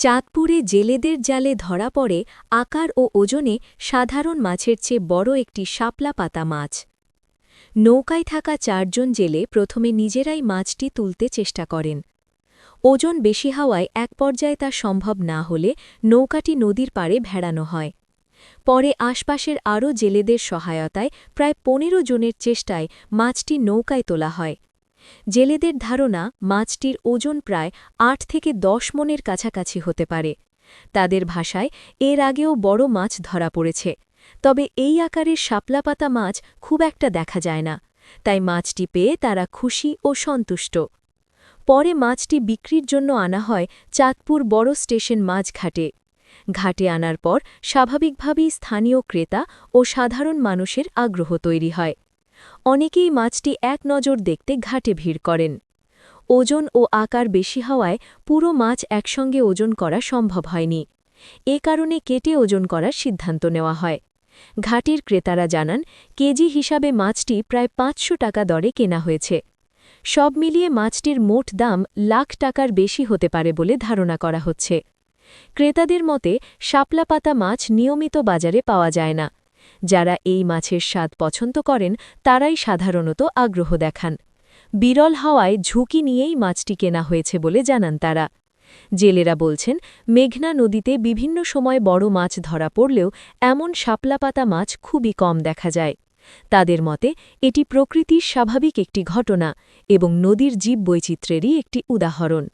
চাঁদপুরে জেলেদের জালে ধরা পড়ে আকার ও ওজনে সাধারণ মাছের চেয়ে বড় একটি শাপলা পাতা মাছ। নৌকায় থাকা ৪ জন জেলে প্রথমে নিজেরাই মাছটি তুলতে চেষ্টা করেন। ওজন বেশি হওয়ায় এক পর্যায়ে তা সম্ভব না হলে নৌকাটি নদীর পাড়ে ভেড়ানো হয়। পরে আশপাশের আরও জেলেদের সহায়তায় প্রায় ১৫ জনের চেষ্টায় মাছটি নৌকায় তোলা হয়। জেলেদের ধারণা মাছটির ওজন প্রায় ৮ থেকে ১০ মণের কাছাকাছি হতে পারে। তাদের ভাষায় এর আগেও বড় মাছ ধরা পড়েছে, তবে এই আকারের শাপলাপাতা মাছ খুব একটা দেখা যায় না, তাই মাছটি পেয়ে তারা খুশি ও সন্তুষ্ট। পরে মাছটি বিক্রির জন্য আনা হয় চাঁদপুর বড় স্টেশন মাছঘাটে। ঘাটে আনার পর স্বাভাবিকভাবেই স্থানীয় ক্রেতা ও সাধারণ মানুষের আগ্রহ তৈরি হয়। অনেকেই মাছটি এক নজর দেখতে ঘাটে ভিড় করেন। ওজন ও আকার বেশি হওয়ায় পুরো মাছ একসঙ্গে ওজন করা সম্ভব হয়নি। এ কারণে কেটে ওজন করার সিদ্ধান্ত নেওয়া হয়। ঘাটের ক্রেতারা জানান, কেজি হিসাবে মাছটি প্রায় ৫০০ টাকা দরে কেনা হয়েছে। সব মিলিয়ে মাছটির মোট দাম লাখ টাকার বেশি হতে পারে বলে ধারণা করা হচ্ছে। ক্রেতাদের মতে শাপলাপাতা মাছ নিয়মিত বাজারে পাওয়া যায় না। যারা এই মাছের স্বাদ পছন্দ করেন তারাই সাধারণত আগ্রহ দেখান। বিরল হওয়ায় ঝুঁকি নিয়েই মাছটি কেনা হয়েছে বলে জানান তারা। জেলেরা বলছেন, মেঘনা নদীতে বিভিন্ন সময় বড় মাছ ধরা পড়লেও এমন শাপলাপাতা মাছ খুবই কম দেখা যায়। তাদের মতে এটি প্রকৃতির স্বাভাবিক একটি ঘটনা এবং নদীর জীববৈচিত্র্যেরই একটি উদাহরণ।